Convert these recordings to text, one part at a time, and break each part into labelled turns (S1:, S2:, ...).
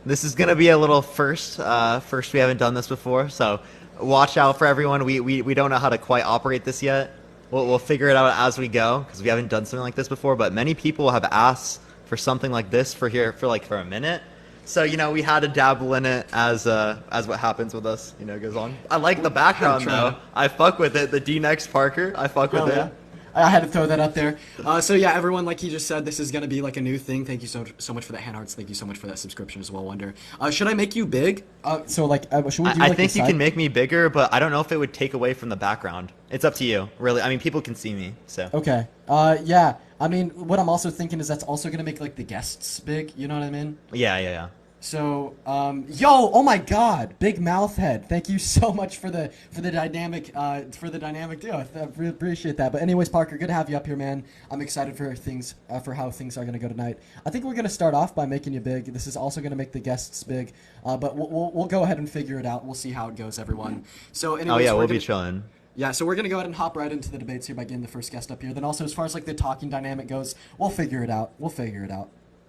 S1: This is gonna be a little first. First, we haven't done this before, so watch out for everyone. We don't know how to quite operate this yet. We'll figure it out as we go because we haven't done something like this before. But many people have asked for something like this for for a minute. So we had to dabble in it as what happens with us goes on. I like the background though. I fuck with it. The D next Parker. I fuck with
S2: Hell
S1: it.
S2: yeah. I had to throw that up there. So yeah, everyone, like he just said, this is gonna be like a new thing. Thank you so much for that hand hearts. Thank you so much for that subscription as well, Wonder. Should I make you big? So like, should we do
S1: I
S2: like
S1: think you can make me bigger, but I don't know if it would take away from the background. It's up to you, really. I mean, people can see me, so.
S2: Okay. Yeah. I mean, what I'm also thinking is that's also gonna make like the guests big. You know what I mean?
S1: Yeah.
S2: So, oh my God, Big Mouth Head. Thank you so much for the dynamic deal. I really appreciate that. But anyways, Parker, good to have you up here, man. I'm excited for things for how things are gonna go tonight. I think we're gonna start off by making you big. This is also gonna make the guests big. But we'll go ahead and figure it out. We'll see how it goes, everyone. So, anyways,
S1: Oh yeah, we'll be chilling.
S2: Yeah, so we're gonna go ahead and hop right into the debates here by getting the first guest up here. Then also, as far as like the talking dynamic goes, we'll figure it out.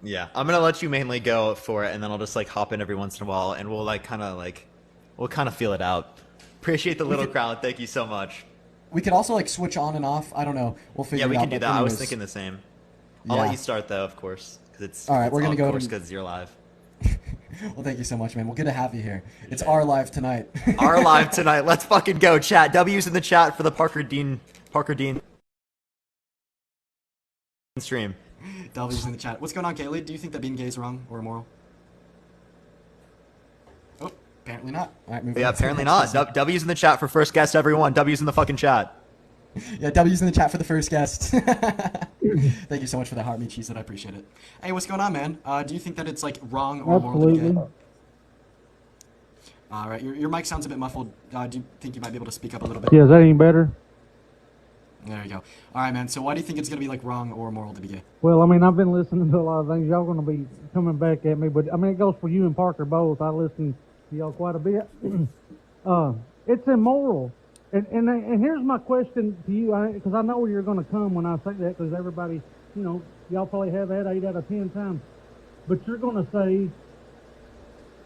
S1: Yeah, I'm gonna let you mainly go for it, and then I'll just like hop in every once in a while, and we'll kind of feel it out. Appreciate the little crowd. Thank you so much.
S2: We could also like switch on and off. I don't know. We'll figure
S1: Yeah, we
S2: it out.
S1: can do
S2: But
S1: that. I was
S2: anyways,
S1: thinking the same. I'll let you start though, of course, because it's
S2: All right, we're gonna go
S1: Of
S2: to-
S1: because you're live.
S2: Well, thank you so much, man. Well, good to have you here. It's our live tonight.
S1: Our live tonight. Let's fucking go, chat. W's in the chat for the Parker Dean stream.
S2: W's in the chat. What's going on, Kaylee? Do you think that being gay is wrong or immoral? Oh, apparently not. All right,
S1: Yeah, apparently not. W's in the chat for first guest, everyone. W's in the fucking chat.
S2: Yeah, W's in the chat for the first guest. Thank you so much for that heart meat cheese. I appreciate it. Hey, what's going on, man? Do you think that it's like wrong or immoral to be gay? All right, your mic sounds a bit muffled. Do you think you might be able to speak up a little bit?
S3: Yeah, is that any better?
S2: There you go. All right, man. So why do you think it's gonna be like wrong or immoral to be gay?
S3: Well, I mean, I've been listening to a lot of things. Y'all going to be coming back at me, but I mean, it goes for you and Parker both. I listen to y'all quite a bit. It's immoral. And here's my question to you, because I know where you're going to come when I say that, because everybody, y'all probably have that 8 out of 10 times. But you're going to say,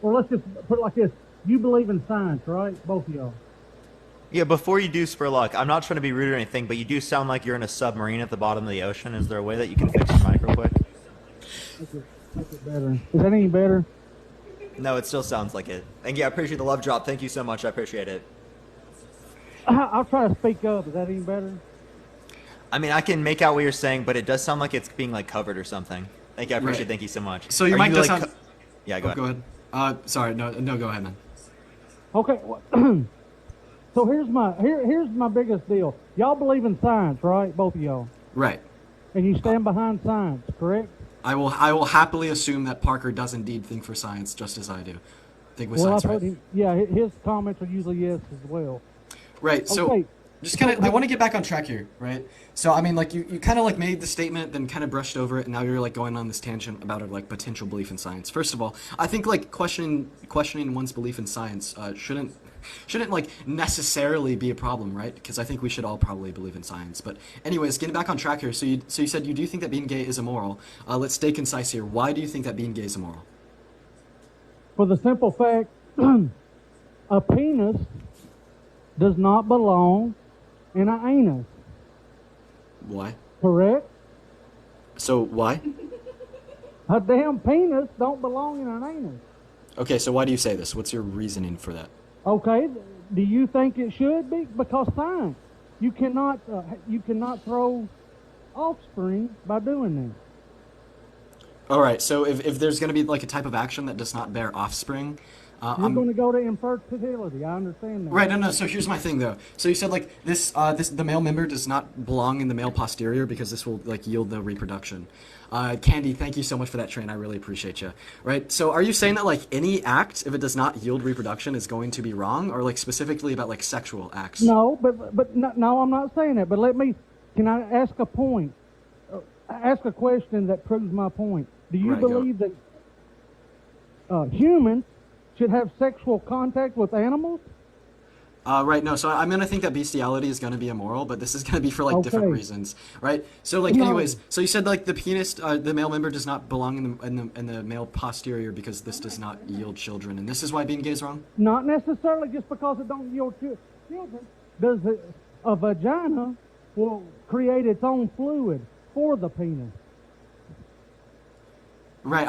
S3: or let's just put it like this: you believe in science, right? Both of y'all.
S1: Yeah, before you do Spurlock, I'm not trying to be rude or anything, but you do sound like you're in a submarine at the bottom of the ocean. Is there a way that you can fix your mic real quick?
S3: Make it better. Is that any better?
S1: No, it still sounds like it. And yeah, I appreciate the love drop. Thank you so much. I appreciate it.
S3: I'll try to speak up. Is that any better?
S1: I mean, I can make out what you're saying, but it does sound like it's being like covered or something. Thank you. I appreciate it.
S2: Right.
S1: Thank you so much.
S2: So your
S1: Are
S2: mic
S1: you,
S2: does
S1: like,
S2: sound.
S1: Yeah, go ahead.
S2: Go ahead. Sorry. No. Go ahead, man.
S3: Okay. So here's my biggest deal. Y'all believe in science, right? Both of y'all.
S2: Right.
S3: And you stand behind science, correct?
S2: I will happily assume that Parker does indeed think for science just as I do. Think with
S3: Well,
S2: science,
S3: I've
S2: right?
S3: heard him. Yeah, his comments are usually yes as well.
S2: Right. So
S3: Okay.
S2: just kind of, I want to get back on track here, right? So I mean, like you kind of like made the statement, then kind of brushed over it, and now you're like going on this tangent about a like potential belief in science. First of all, I think like questioning one's belief in science shouldn't like necessarily be a problem, right? Because I think we should all probably believe in science. But anyways, getting back on track here. So you said you do think that being gay is immoral. Let's stay concise here. Why do you think that being gay is immoral?
S3: For the simple fact, a penis does not belong in an anus,
S2: Why?
S3: correct?
S2: So why?
S3: A damn penis don't belong in an anus.
S2: Okay, so why do you say this? What's your reasoning for that?
S3: Okay, do you think it should be? Because science, you cannot throw offspring by doing this.
S2: All right, so if there's going to be like a type of action that does not bear offspring,
S3: You're going to go to infertility. I understand that.
S2: right. No. So here's my thing though. So you said like the male member does not belong in the male posterior because this will like yield no reproduction. Candy, thank you so much for that train. I really appreciate you. Right. So are you saying that like any act, if it does not yield reproduction, is going to be wrong, or like specifically about like sexual acts?
S3: No, but no, I'm not saying that. But can I ask a point? Ask a question that proves my point. Do you
S2: Right, go.
S3: believe that humans should have sexual contact with animals?
S2: Right, no, so I'm gonna think that bestiality is gonna be immoral, but this is gonna be for like different
S3: Okay.
S2: reasons, right? So like,
S3: No,
S2: anyways, so you said like the penis, the male member does not belong in the male posterior because this does not yield children, and this is why being gay is wrong.
S3: not necessarily just because it don't yield children. Does a vagina will create its own fluid for the penis?
S2: Right,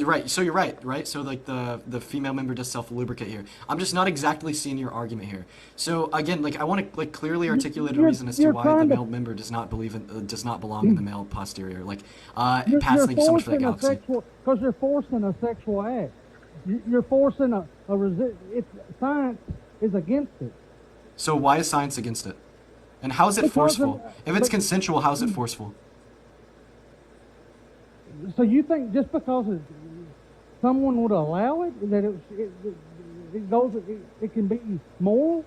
S2: right. So you're right, right? So like the female member does self lubricate here. I'm just not exactly seeing your argument here. So again, like I want to like clearly articulate a
S3: You're
S2: reason as to
S3: you're
S2: why the
S3: trying to
S2: male member does not believe in does not belong in the male posterior. Like,
S3: you're
S2: Pat, thank you so much for that,
S3: forcing a
S2: Galaxy.
S3: sexual because you're forcing a sexual act. You're forcing a it's science is against it.
S2: So why is science against it? And how is it
S3: Because
S2: forceful? If it's
S3: but-
S2: consensual, how is it forceful?
S3: So you think just because someone would allow it that it goes it can be moral?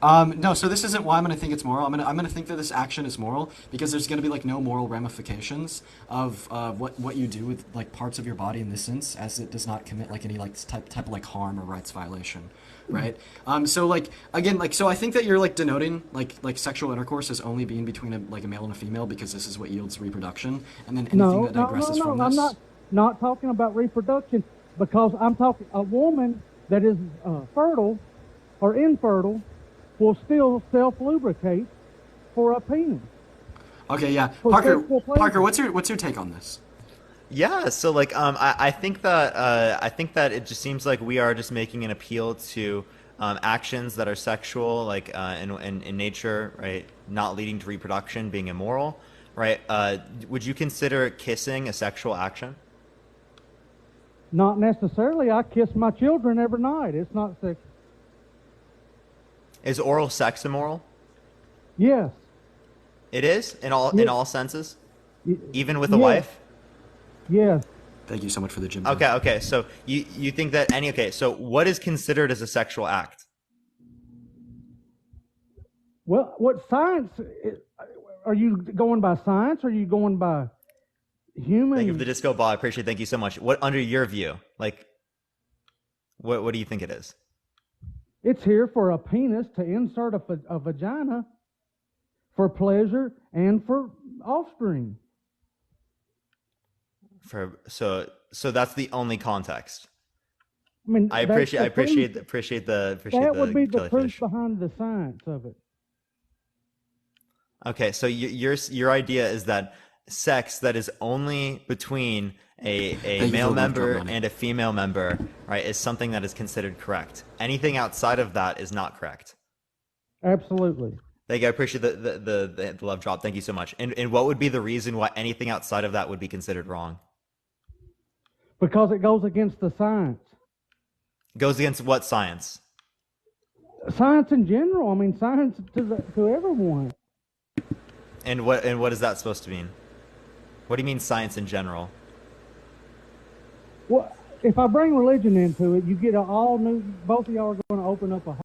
S2: No, so this isn't why I'm gonna think it's moral. I'm gonna think that this action is moral because there's gonna be like no moral ramifications of what you do with like parts of your body in this sense, as it does not commit like any like type of like harm or rights violation, right? So like again, like so I think that you're like denoting like sexual intercourse as only being between a male and a female because this is what yields reproduction, and then anything
S3: No,
S2: that
S3: no,
S2: digresses
S3: no,
S2: from
S3: no. I'm
S2: this.
S3: not talking about reproduction because I'm talking a woman that is fertile or infertile will still self-lubricate for a penis.
S2: Okay, yeah,
S3: For
S2: Parker.
S3: sexual pleasure.
S2: Parker, what's your take on this?
S1: Yeah, so like I think that it just seems like we are just making an appeal to actions that are sexual, like in nature, right? Not leading to reproduction, being immoral, right? Would you consider kissing a sexual action?
S3: Not necessarily. I kiss my children every night. It's not sex.
S1: Is oral sex immoral?
S3: Yes.
S1: It is in all senses,
S3: Y-
S1: even with a
S3: yes.
S1: wife.
S3: Yes.
S2: Thank you so much for the gym.
S1: Okay. So you think that so what is considered as a sexual act?
S3: Well, what science? Are you going by science? Or are you going by human?
S1: Thank you for the disco ball. I appreciate it. Thank you so much. What under your view, like, what do you think it is?
S3: It's here for a penis to insert a vagina for pleasure and for offspring.
S1: So that's the only context.
S3: I mean,
S1: I
S3: that's the
S1: appreciate
S3: proof.
S1: the
S3: That would be the
S1: jellyfish.
S3: proof behind the science of it.
S1: Okay, so your idea is that sex that is only between a
S2: you
S1: male
S2: for the love
S1: member
S2: drop, Ronnie.
S1: and a female member, right, is something that is considered correct. Anything outside of that is not correct.
S3: Absolutely.
S1: Thank you. I appreciate the love drop. Thank you so much. And what would be the reason why anything outside of that would be considered wrong?
S3: Because it goes against the science.
S1: Goes against what science?
S3: Science in general. I mean, science to everyone.
S1: And what is that supposed to mean? What do you mean science in general?
S3: Well, if I bring religion into it, you get all new. Both of y'all are going to open up a